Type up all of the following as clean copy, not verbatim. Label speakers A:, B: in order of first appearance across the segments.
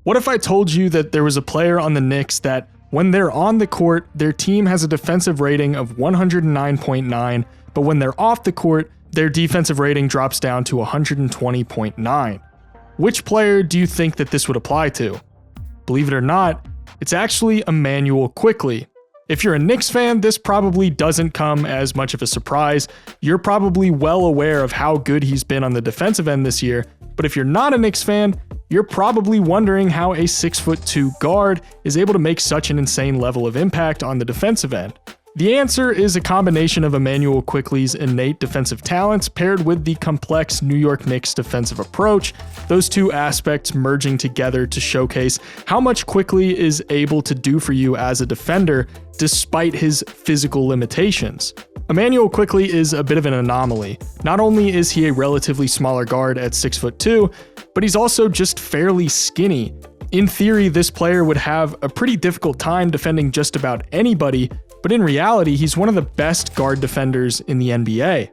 A: What if I told you that there was a player on the Knicks that, when they're on the court, their team has a defensive rating of 109.9, but when they're off the court, their defensive rating drops down to 120.9? Which player do you think that this would apply to? Believe it or not, it's actually Immanuel Quickley. If you're a Knicks fan, this probably doesn't come as much of a surprise. You're probably well aware of how good he's been on the defensive end this year, but if you're not a Knicks fan, you're probably wondering how a 6'2" guard is able to make such an insane level of impact on the defensive end. The answer is a combination of Immanuel Quickley's innate defensive talents paired with the complex New York Knicks defensive approach, those two aspects merging together to showcase how much Quickley is able to do for you as a defender despite his physical limitations. Immanuel Quickley is a bit of an anomaly. Not only is he a relatively smaller guard at 6'2", but he's also just fairly skinny. In theory, this player would have a pretty difficult time defending just about anybody, but in reality, he's one of the best guard defenders in the NBA.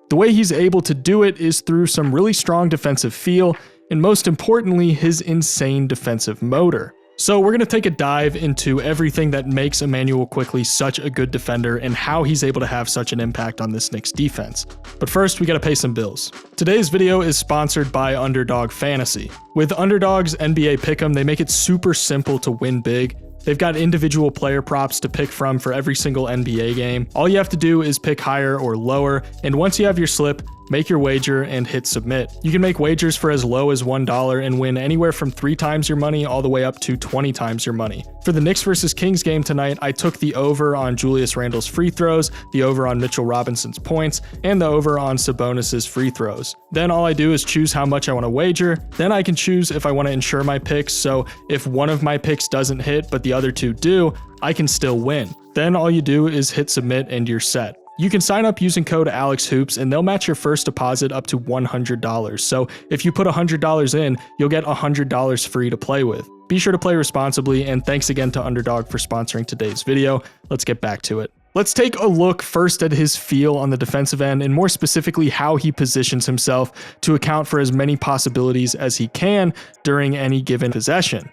A: The way he's able to do it is through some really strong defensive feel, and most importantly, his insane defensive motor. So we're going to take a dive into everything that makes Immanuel Quickley such a good defender and how he's able to have such an impact on this Knicks defense. But first, we got to pay some bills. Today's video is sponsored by Underdog Fantasy. With Underdog's NBA Pick'em, they make it super simple to win big. They've got individual player props to pick from for every single NBA game. All you have to do is pick higher or lower, and once you have your slip, make your wager and hit submit. You can make wagers for as low as $1 and win anywhere from 3 times your money all the way up to 20 times your money. For the Knicks vs Kings game tonight, I took the over on Julius Randle's free throws, the over on Mitchell Robinson's points, and the over on Sabonis's free throws. Then all I do is choose how much I want to wager. Then I can choose if I want to insure my picks, so if one of my picks doesn't hit but the other two do, I can still win. Then all you do is hit submit and you're set. You can sign up using code AlexHoops and they'll match your first deposit up to $100. So if you put $100 in, you'll get $100 free to play with. Be sure to play responsibly, and thanks again to Underdog for sponsoring today's video. Let's get back to it. Let's take a look first at his feel on the defensive end, and more specifically how he positions himself to account for as many possibilities as he can during any given possession.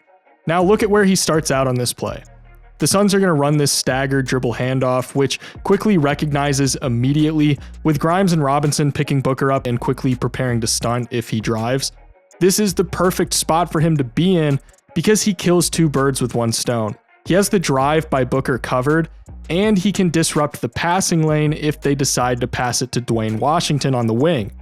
A: Now look at where he starts out on this play. The Suns are going to run this staggered dribble handoff, which Quickley recognizes immediately, with Grimes and Robinson picking Booker up and Quickley preparing to stunt if he drives. This is the perfect spot for him to be in because he kills 2 birds with 1 stone. He has the drive by Booker covered, and he can disrupt the passing lane if they decide to pass it to Dwayne Washington on the wing.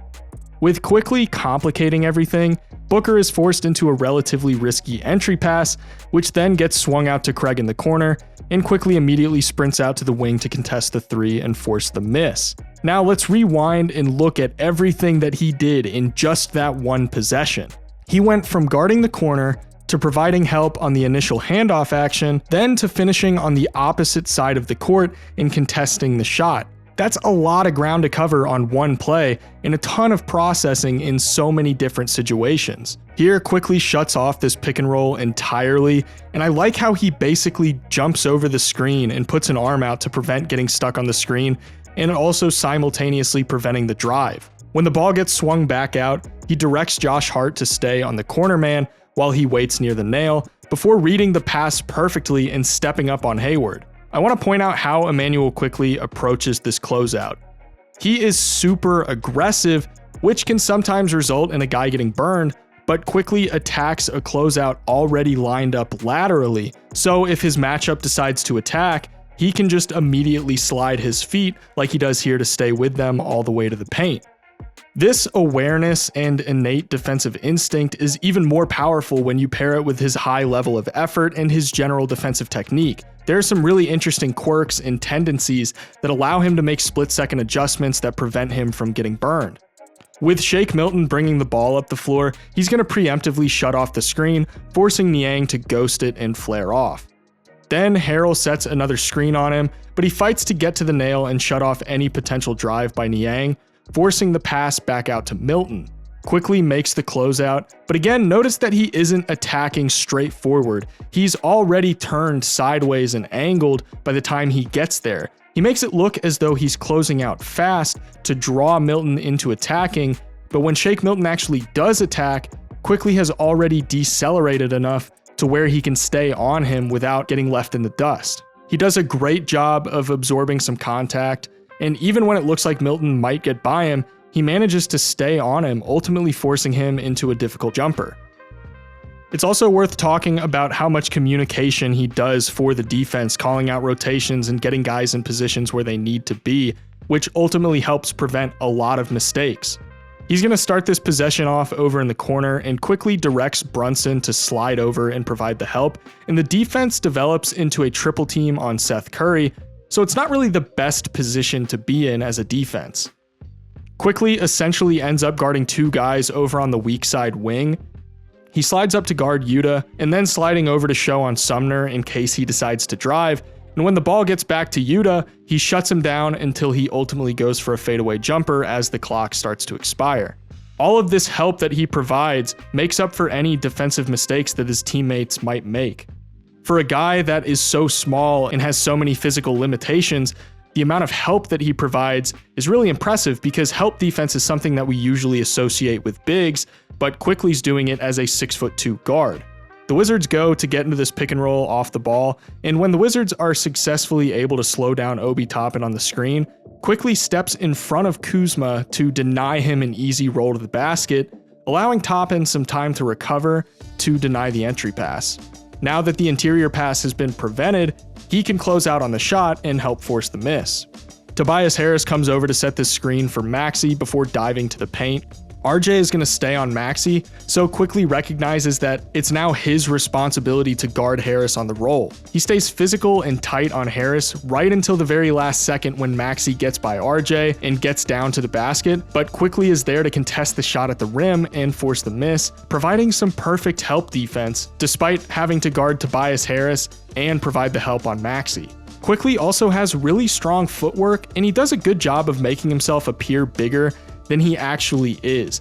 A: With Quickley complicating everything, Booker is forced into a relatively risky entry pass, which then gets swung out to Craig in the corner, and Quickley immediately sprints out to the wing to contest the 3 and force the miss. Now let's rewind and look at everything that he did in just that one possession. He went from guarding the corner to providing help on the initial handoff action, then to finishing on the opposite side of the court and contesting the shot. That's a lot of ground to cover on one play and a ton of processing in so many different situations. Here, Quickley shuts off this pick and roll entirely, and I like how he basically jumps over the screen and puts an arm out to prevent getting stuck on the screen, and also simultaneously preventing the drive. When the ball gets swung back out, he directs Josh Hart to stay on the corner man while he waits near the nail, before reading the pass perfectly and stepping up on Hayward. I want to point out how Immanuel Quickley approaches this closeout. He is super aggressive, which can sometimes result in a guy getting burned, but Quickley attacks a closeout already lined up laterally, so if his matchup decides to attack, he can just immediately slide his feet like he does here to stay with them all the way to the paint. This awareness and innate defensive instinct is even more powerful when you pair it with his high level of effort and his general defensive technique. There are some really interesting quirks and tendencies that allow him to make split-second adjustments that prevent him from getting burned. With Shake Milton bringing the ball up the floor, he's going to preemptively shut off the screen, forcing Niang to ghost it and flare off. Then Harrell sets another screen on him, but he fights to get to the nail and shut off any potential drive by Niang, forcing the pass back out to Milton. Quickley makes the closeout, but again, notice that he isn't attacking straight forward. He's already turned sideways and angled by the time he gets there. He makes it look as though he's closing out fast to draw Milton into attacking, but when Shake Milton actually does attack, Quickley has already decelerated enough to where he can stay on him without getting left in the dust. He does a great job of absorbing some contact, and even when it looks like Milton might get by him, he manages to stay on him, ultimately forcing him into a difficult jumper. It's also worth talking about how much communication he does for the defense, calling out rotations and getting guys in positions where they need to be, which ultimately helps prevent a lot of mistakes. He's going to start this possession off over in the corner and quickly directs Brunson to slide over and provide the help, and the defense develops into a triple team on Seth Curry, so it's not really the best position to be in as a defense. Quickley essentially ends up guarding two guys over on the weak side wing. He slides up to guard 𝙖𝙗𝙤𝙪 and then sliding over to show on Sumner in case he decides to drive, and when the ball gets back to 𝙖𝙗𝙤, he shuts him down until he ultimately goes for a fadeaway jumper as the clock starts to expire. All of this help that he provides makes up for any defensive mistakes that his teammates might make. For a guy that is so small and has so many physical limitations, the amount of help that he provides is really impressive because help defense is something that we usually associate with bigs, but Quickley's doing it as a 6'2" guard. The Wizards go to get into this pick and roll off the ball, and when the Wizards are successfully able to slow down Obi Toppin on the screen, Quickley steps in front of 𝙖𝙗𝙤𝙪 to deny him an easy roll to the basket, allowing Toppin some time to recover to deny the entry pass. Now that the interior pass has been prevented, he can close out on the shot and help force the miss. Tobias Harris comes over to set this screen for Maxey before diving to the paint. RJ is going to stay on Maxey, so Quickley recognizes that it's now his responsibility to guard Harris on the roll. He stays physical and tight on Harris right until the very last second when Maxey gets by RJ and gets down to the basket, but Quickley is there to contest the shot at the rim and force the miss, providing some perfect help defense despite having to guard Tobias Harris and provide the help on Maxey. Quickley also has really strong footwork, and he does a good job of making himself appear bigger than he actually is.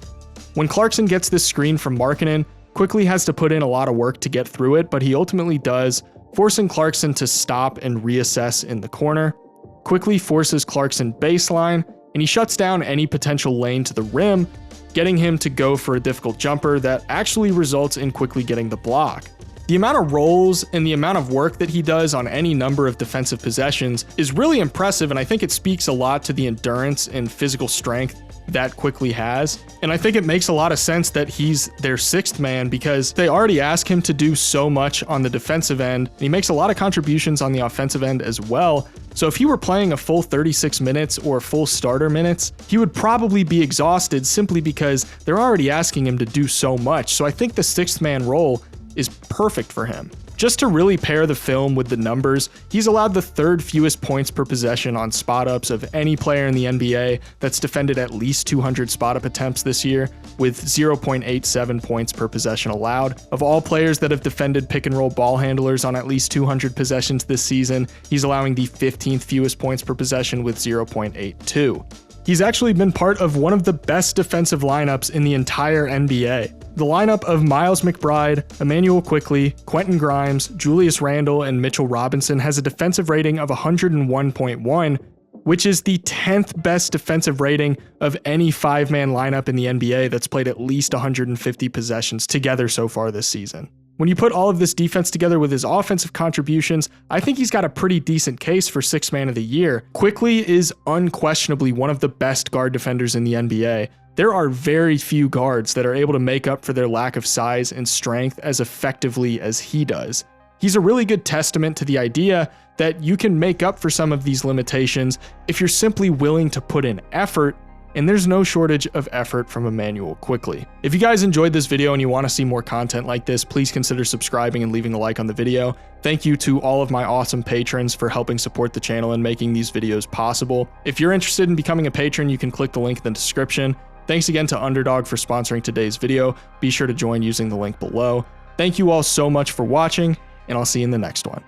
A: When Clarkson gets this screen from Markkanen, Quickley has to put in a lot of work to get through it, but he ultimately does, forcing Clarkson to stop and reassess in the corner. Quickley forces Clarkson baseline, and he shuts down any potential lane to the rim, getting him to go for a difficult jumper that actually results in Quickley getting the block. The amount of rolls and the amount of work that he does on any number of defensive possessions is really impressive, and I think it speaks a lot to the endurance and physical strength that Quickley has. And I think it makes a lot of sense that he's their sixth man because they already ask him to do so much on the defensive end, and he makes a lot of contributions on the offensive end as well. So if he were playing a full 36 minutes or full starter minutes, he would probably be exhausted simply because they're already asking him to do so much. So I think the sixth man role is perfect for him. Just to really pair the film with the numbers, he's allowed the third fewest points per possession on spot-ups of any player in the NBA that's defended at least 200 spot-up attempts this year, with 0.87 points per possession allowed. Of all players that have defended pick-and-roll ball handlers on at least 200 possessions this season, he's allowing the 15th fewest points per possession with 0.82. He's actually been part of one of the best defensive lineups in the entire NBA. The lineup of Miles McBride, Immanuel Quickley, Quentin Grimes, Julius Randle, and Mitchell Robinson has a defensive rating of 101.1, which is the 10th best defensive rating of any five-man lineup in the NBA that's played at least 150 possessions together so far this season. When you put all of this defense together with his offensive contributions, I think he's got a pretty decent case for Sixth Man of the Year. Quickley is unquestionably one of the best guard defenders in the NBA. There are very few guards that are able to make up for their lack of size and strength as effectively as he does. He's a really good testament to the idea that you can make up for some of these limitations if you're simply willing to put in effort, and there's no shortage of effort from Immanuel Quickley. If you guys enjoyed this video and you want to see more content like this, please consider subscribing and leaving a like on the video. Thank you to all of my awesome patrons for helping support the channel and making these videos possible. If you're interested in becoming a patron, you can click the link in the description. Thanks again to Underdog for sponsoring today's video. Be sure to join using the link below. Thank you all so much for watching, and I'll see you in the next one.